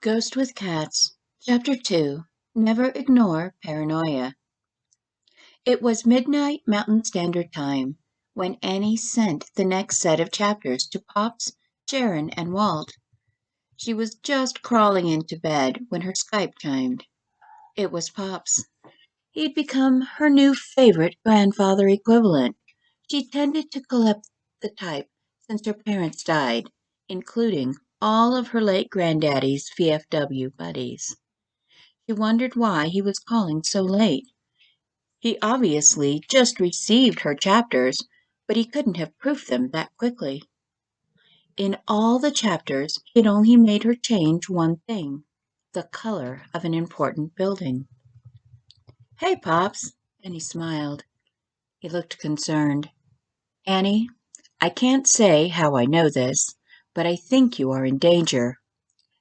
Ghost with Cats, Chapter 2. Never Ignore Paranoia. It was midnight Mountain Standard Time when Annie sent the next set of chapters to Pops, Sharon, and Walt. She was just crawling into bed when her Skype chimed. It was Pops. He'd become her new favorite grandfather equivalent. She tended to collect the type since her parents died, including all of her late granddaddy's VFW buddies. She wondered why he was calling so late. He obviously just received her chapters, but he couldn't have proofed them that quickly. In all the chapters, he'd only made her change one thing: the color of an important building. "Hey, Pops," and he smiled. He looked concerned. "Annie, I can't say how I know this, but I think you are in danger.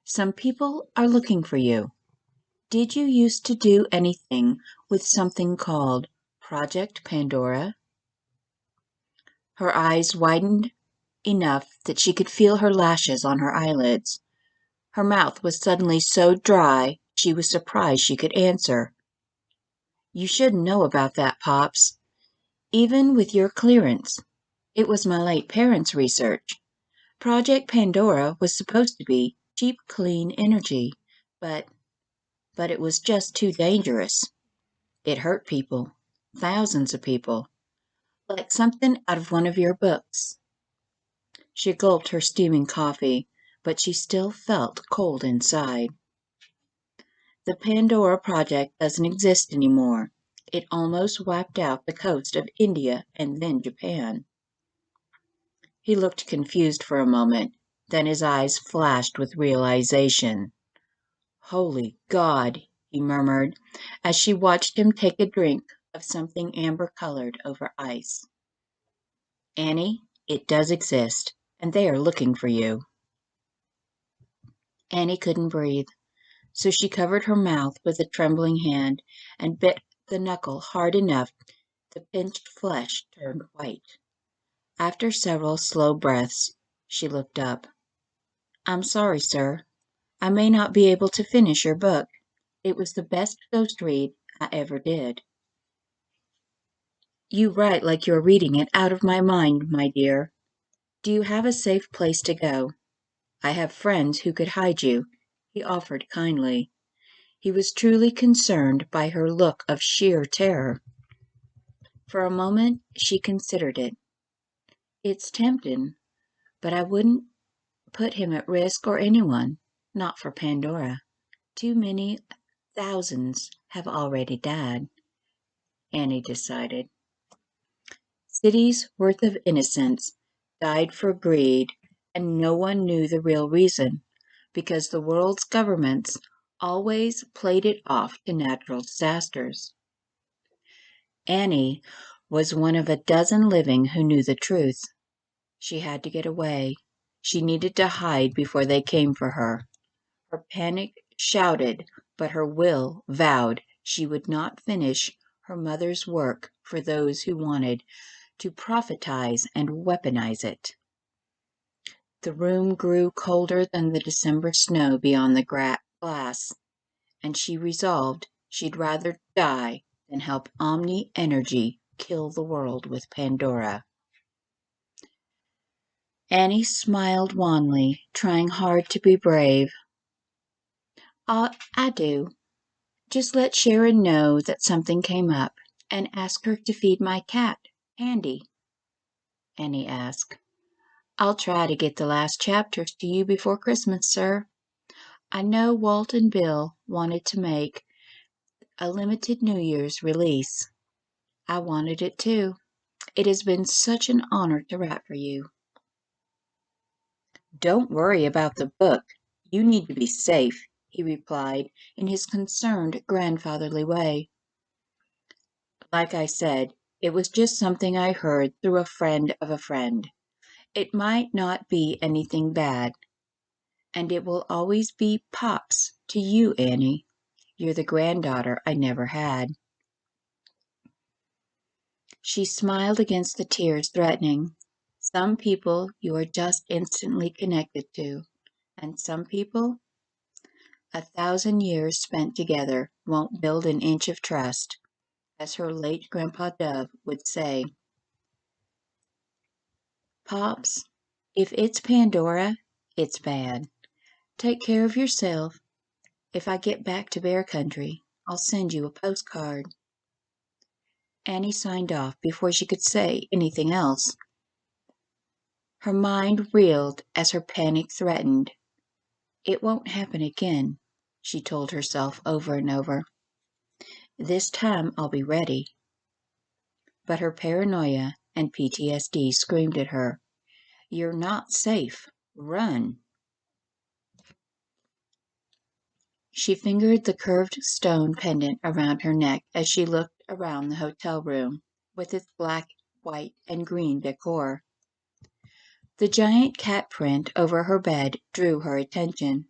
Some people are looking for you. Did you used to do anything with something called Project Pandora?" Her eyes widened enough that she could feel her lashes on her eyelids. Her mouth was suddenly so dry she was surprised she could answer. "You shouldn't know about that, Pops. Even with your clearance. It was my late parents' research. Project Pandora was supposed to be cheap, clean energy, but it was just too dangerous. It hurt people, thousands of people, like something out of one of your books." She gulped her steaming coffee, but she still felt cold inside. "The Pandora project doesn't exist anymore. It almost wiped out the coast of India and then Japan." He looked confused for a moment, then his eyes flashed with realization. "Holy God," he murmured, as she watched him take a drink of something amber-colored over ice. "Annie, it does exist, and they are looking for you." Annie couldn't breathe, so she covered her mouth with a trembling hand and bit the knuckle hard enough the pinched flesh turned white. After several slow breaths, she looked up. "I'm sorry, sir. I may not be able to finish your book. It was the best ghost read I ever did." "You write like you're reading it out of my mind, my dear. Do you have a safe place to go? I have friends who could hide you," he offered kindly. He was truly concerned by her look of sheer terror. For a moment she considered it. "It's tempting, but I wouldn't put him at risk or anyone, not for Pandora. Too many thousands have already died," Annie decided. Cities worth of innocence died for greed, and no one knew the real reason, because the world's governments always played it off to natural disasters. Annie was one of a dozen living who knew the truth. She had to get away. She needed to hide before they came for her. Her panic shouted, but her will vowed she would not finish her mother's work for those who wanted to profitize and weaponize it. The room grew colder than the December snow beyond the glass, and she resolved she'd rather die than help Omni-Energy kill the world with Pandora. Annie smiled wanly, trying hard to be brave. I do. Just let Sharon know that something came up, and ask her to feed my cat, Andy," Annie asked. "I'll try to get the last chapters to you before Christmas, sir. I know Walt and Bill wanted to make a limited New Year's release. I wanted it too. It has been such an honor to write for you." "Don't worry about the book. You need to be safe," he replied in his concerned grandfatherly way. "Like I said, it was just something I heard through a friend of a friend. It might not be anything bad. And it will always be Pops to you, Annie. You're the granddaughter I never had." She smiled against the tears threatening. "Some people you are just instantly connected to, and some people 1,000 years spent together won't build an inch of trust, as her late Grandpa Dove would say. Pops, if it's Pandora, it's bad. Take care of yourself. If I get back to Bear Country, I'll send you a postcard. Annie signed off before she could say anything else. Her mind reeled as her panic threatened. It won't happen again, she told herself over and over. This time I'll be ready. But her paranoia and PTSD screamed at her. You're not safe. Run. She fingered the curved stone pendant around her neck as she looked around the hotel room, with its black, white, and green decor. The giant cat print over her bed drew her attention.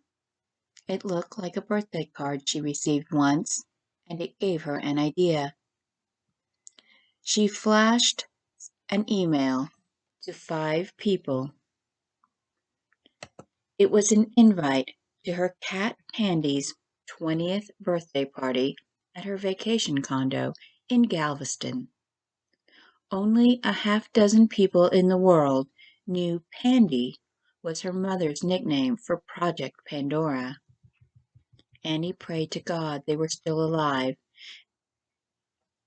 It looked like a birthday card she received once, and it gave her an idea. She flashed an email to 5 people. It was an invite to her cat Handy's 20th birthday party at her vacation condo in Galveston. Only a half-dozen people in the world knew Pandy was her mother's nickname for Project Pandora. Annie prayed to God they were still alive,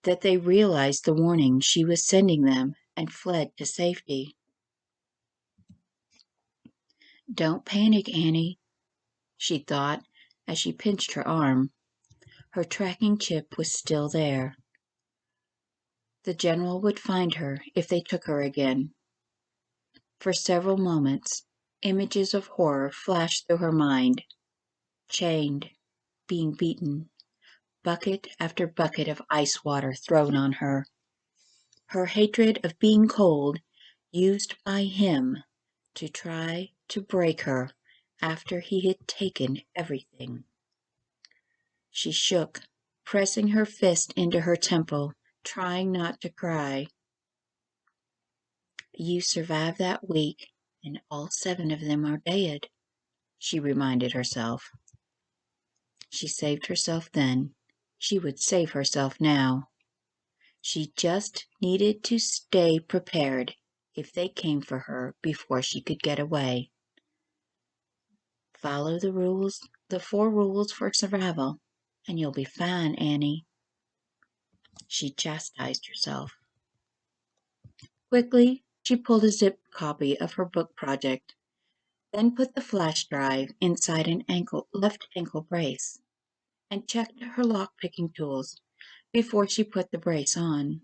that they realized the warning she was sending them and fled to safety. Don't panic, Annie, she thought as she pinched her arm. Her tracking chip was still there. The general would find her if they took her again. For several moments, images of horror flashed through her mind. Chained, being beaten, bucket after bucket of ice water thrown on her. Her hatred of being cold, used by him to try to break her after he had taken everything. She shook, pressing her fist into her temple, trying not to cry. You survived that week, and all 7 of them are dead, she reminded herself. She saved herself then. She would save herself now. She just needed to stay prepared if they came for her before she could get away. Follow the rules, the 4 rules for survival, and you'll be fine, Annie. She chastised herself. Quickly, she pulled a zipped copy of her book project, then put the flash drive inside an left ankle brace, and checked her lock-picking tools before she put the brace on.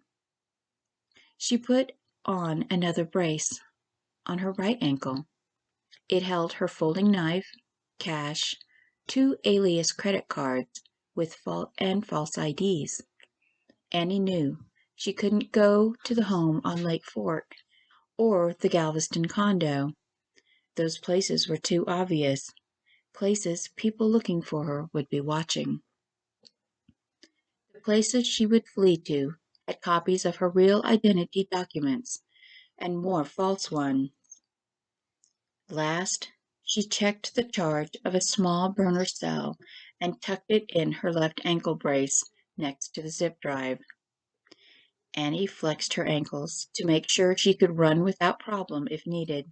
She put on another brace on her right ankle. It held her folding knife, cash, 2 alias credit cards with false IDs. Annie knew she couldn't go to the home on Lake Fork or the Galveston condo. Those places were too obvious. Places people looking for her would be watching. The places she would flee to had copies of her real identity documents and more false ones. Last, she checked the charge of a small burner cell and tucked it in her left ankle brace next to the zip drive. Annie flexed her ankles to make sure she could run without problem if needed.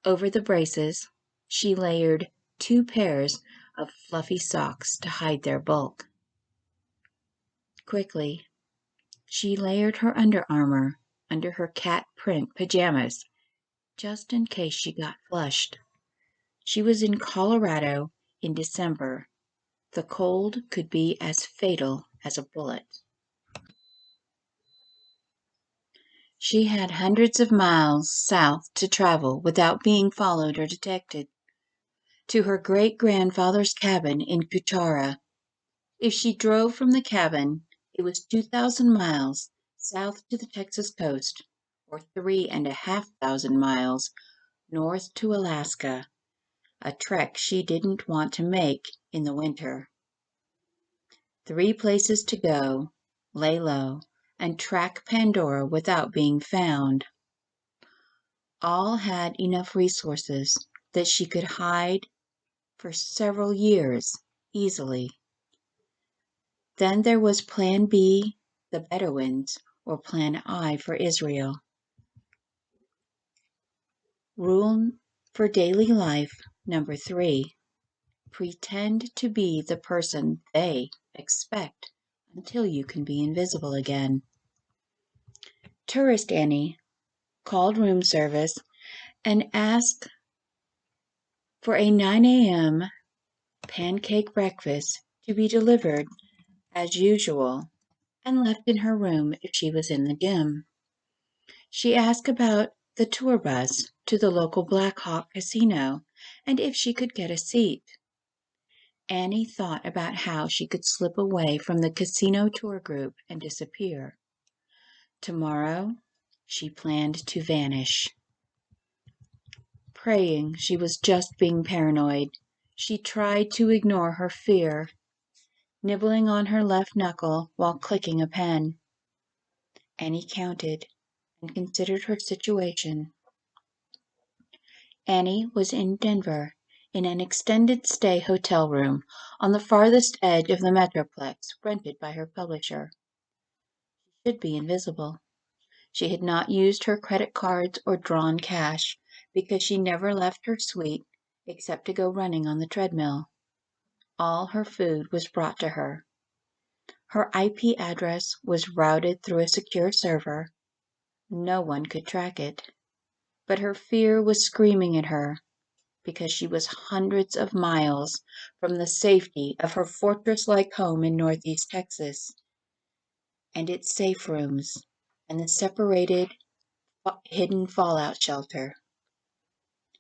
Over the braces, she layered 2 pairs of fluffy socks to hide their bulk. Quickly, she layered her underarmor under her cat print pajamas, just in case she got flushed. She was in Colorado in December. The cold could be as fatal as a bullet. She had hundreds of miles south to travel without being followed or detected. To her great-grandfather's cabin in Kuchara. If she drove from the cabin, it was 2,000 miles south to the Texas coast, or 3,500 miles north to Alaska, a trek she didn't want to make in the winter. 3 places to go, lay low, and track Pandora without being found. All had enough resources that she could hide for several years, easily. Then there was Plan B, the Bedouins, or Plan I for Israel. Rule for daily life number 3. Pretend to be the person they expect until you can be invisible again. Tourist Annie called room service and asked for a 9 a.m. pancake breakfast to be delivered as usual and left in her room if she was in the gym. She asked about the tour bus to the local Black Hawk casino and if she could get a seat. Annie thought about how she could slip away from the casino tour group and disappear. Tomorrow, she planned to vanish. Praying she was just being paranoid, she tried to ignore her fear, nibbling on her left knuckle while clicking a pen. Annie counted and considered her situation. Annie was in Denver, in an extended stay hotel room on the farthest edge of the Metroplex rented by her publisher. She should be invisible. She had not used her credit cards or drawn cash because she never left her suite except to go running on the treadmill. All her food was brought to her. Her IP address was routed through a secure server. No one could track it. But her fear was screaming at her because she was hundreds of miles from the safety of her fortress-like home in Northeast Texas and its safe rooms and the separated, hidden fallout shelter.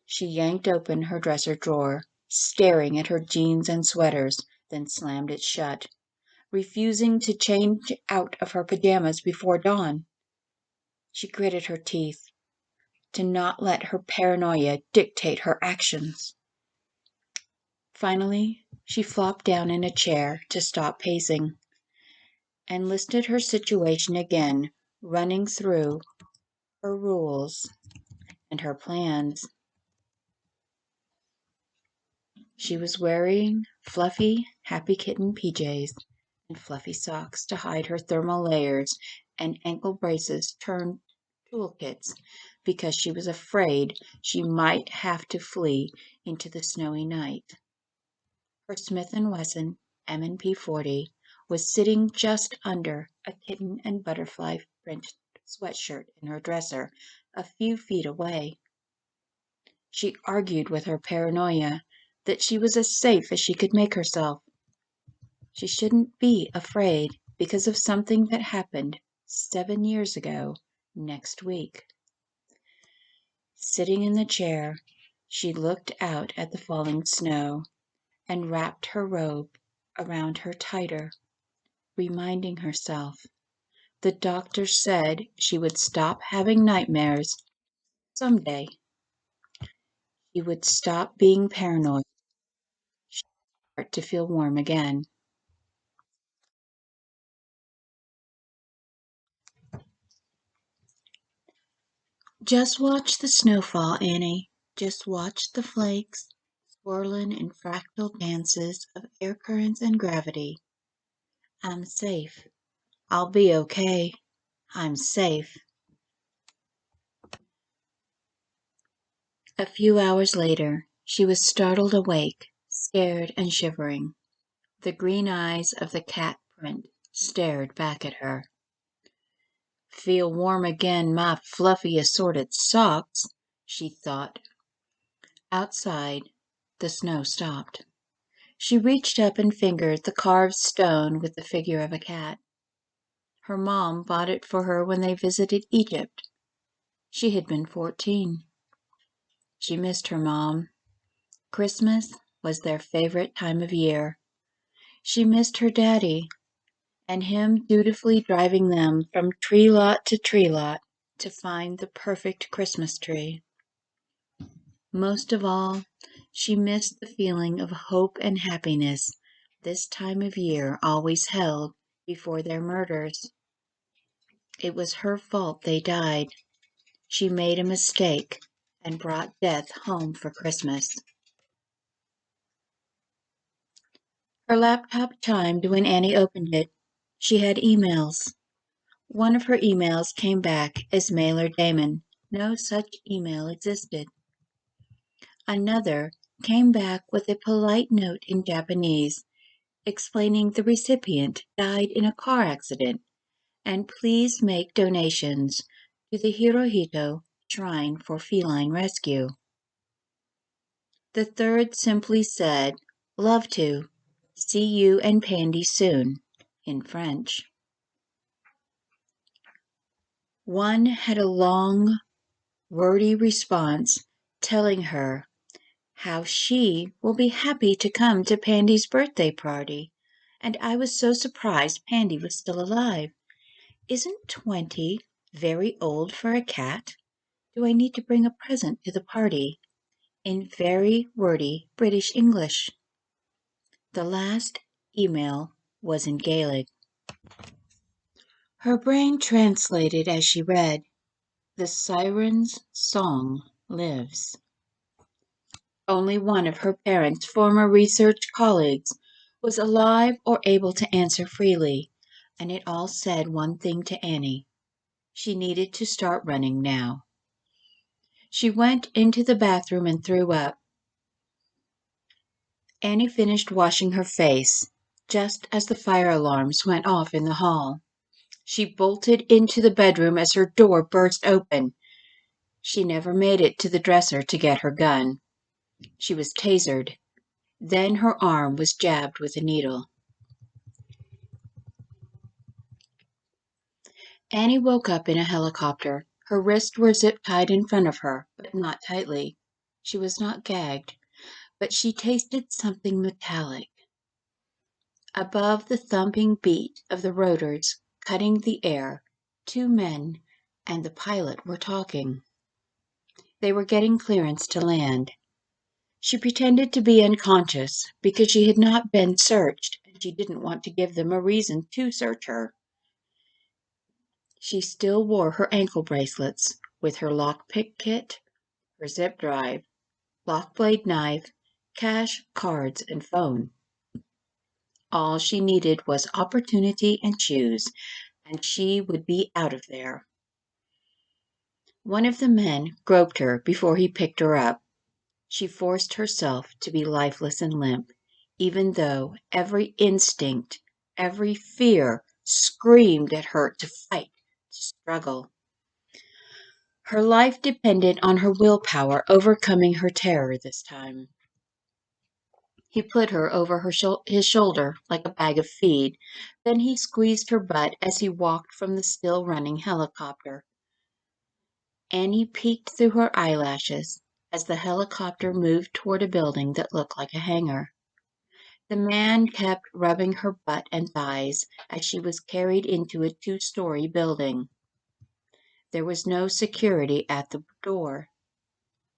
She yanked open her dresser drawer, staring at her jeans and sweaters, then slammed it shut, refusing to change out of her pajamas before dawn. She gritted her teeth to not let her paranoia dictate her actions. Finally, she flopped down in a chair to stop pacing and listed her situation again, running through her rules and her plans. She was wearing fluffy Happy Kitten PJs and fluffy socks to hide her thermal layers and ankle braces turned toolkits because she was afraid she might have to flee into the snowy night. Her Smith & Wesson M&P 40 was sitting just under a kitten and butterfly print sweatshirt in her dresser a few feet away. She argued with her paranoia that she was as safe as she could make herself. She shouldn't be afraid because of something that happened 7 years ago next week. Sitting in the chair, she looked out at the falling snow and wrapped her robe around her tighter, reminding herself the doctor said she would stop having nightmares someday. She would stop being paranoid. She'd start to feel warm again. Just watch the snowfall, Annie. Just watch the flakes swirling in fractal dances of air currents and gravity. I'm safe. I'll be okay. I'm safe. A few hours later, she was startled awake, scared and shivering. The green eyes of the cat print stared back at her. Feel warm again, my fluffy assorted socks, she thought. Outside, the snow stopped. She reached up and fingered the carved stone with the figure of a cat. Her mom bought it for her when they visited Egypt. She had been 14. She missed her mom. Christmas was their favorite time of year. She missed her daddy, and him dutifully driving them from tree lot to tree lot to find the perfect Christmas tree. Most of all, she missed the feeling of hope and happiness this time of year always held before their murders. It was her fault they died. She made a mistake and brought death home for Christmas. Her laptop chimed when Annie opened it. She had emails. One of her emails came back as mailer Damon. No such email existed. Another came back with a polite note in Japanese, explaining the recipient died in a car accident, and please make donations to the Hirohito Shrine for Feline Rescue. The third simply said, "Love to. See you and Pandy soon," in French. One had a long, wordy response telling her how she will be happy to come to Pandy's birthday party, and I was so surprised Pandy was still alive. Isn't 20 very old for a cat? Do I need to bring a present to the party? In very wordy British English. The last email was in Gaelic. Her brain translated as she read, "The siren's song lives." Only one of her parents' former research colleagues was alive or able to answer freely, and it all said one thing to Annie. She needed to start running now. She went into the bathroom and threw up. Annie finished washing her face just as the fire alarms went off in the hall. She bolted into the bedroom as her door burst open. She never made it to the dresser to get her gun. She was tasered. Then her arm was jabbed with a needle. Annie woke up in a helicopter. Her wrists were zip-tied in front of her, but not tightly. She was not gagged, but she tasted something metallic. Above the thumping beat of the rotors cutting the air, two men and the pilot were talking. They were getting clearance to land. She pretended to be unconscious because she had not been searched and she didn't want to give them a reason to search her. She still wore her ankle bracelets with her lockpick kit, her zip drive, lock blade knife, cash, cards, and phone. All she needed was opportunity and shoes, and she would be out of there. One of the men groped her before he picked her up. She forced herself to be lifeless and limp, even though every instinct, every fear screamed at her to fight, to struggle. Her life depended on her willpower overcoming her terror this time. He put her over his shoulder like a bag of feed. Then he squeezed her butt as he walked from the still running helicopter. Annie peeked through her eyelashes as the helicopter moved toward a building that looked like a hangar. The man kept rubbing her butt and thighs as she was carried into a 2-story building. There was no security at the door.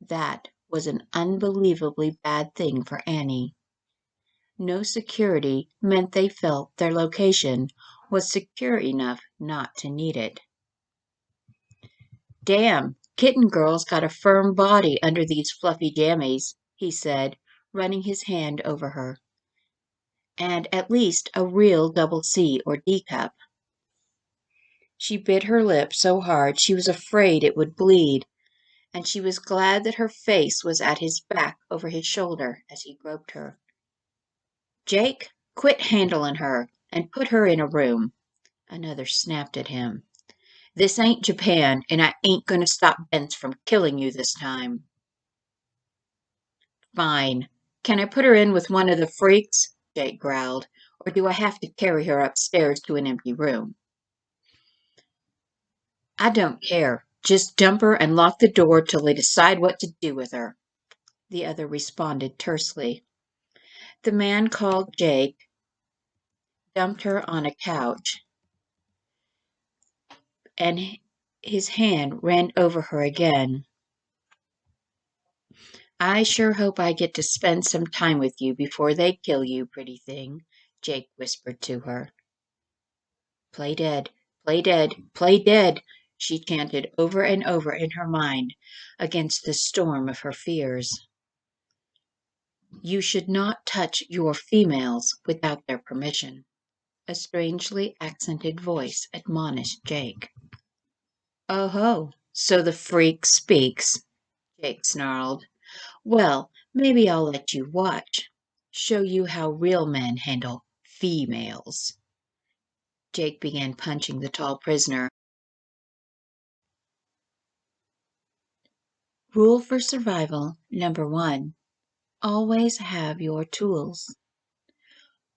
That was an unbelievably bad thing for Annie. No security meant they felt their location was secure enough not to need it. "Damn, Kitten Girl's got a firm body under these fluffy jammies," he said, running his hand over her. "And at least a real double C or D cup." She bit her lip so hard she was afraid it would bleed, and she was glad that her face was at his back over his shoulder as he groped her. "Jake, quit handling her, and put her in a room." Another snapped at him. "This ain't Japan, and I ain't gonna stop Vince from killing you this time." "Fine. Can I put her in with one of the freaks?" Jake growled. "Or do I have to carry her upstairs to an empty room?" "I don't care. Just dump her and lock the door till they decide what to do with her," the other responded tersely. The man called Jake dumped her on a couch, and his hand ran over her again. "I sure hope I get to spend some time with you before they kill you, pretty thing," Jake whispered to her. "Play dead, play dead, play dead," she chanted over and over in her mind against the storm of her fears. You should not touch your females without their permission, a strangely accented voice admonished Jake. Oh ho, so the freak speaks, Jake snarled. Well, maybe I'll let you watch. Show you how real men handle females. Jake began punching the tall prisoner. Rule for survival number 1. Always have your tools.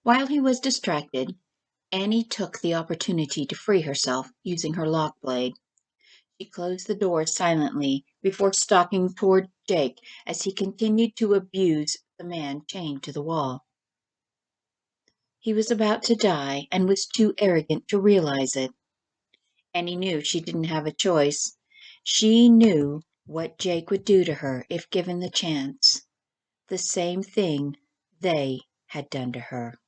While he was distracted, Annie took the opportunity to free herself using her lock blade. She closed the door silently before stalking toward Jake as he continued to abuse the man chained to the wall. He was about to die and was too arrogant to realize it. Annie knew she didn't have a choice. She knew what Jake would do to her if given the chance. The same thing they had done to her.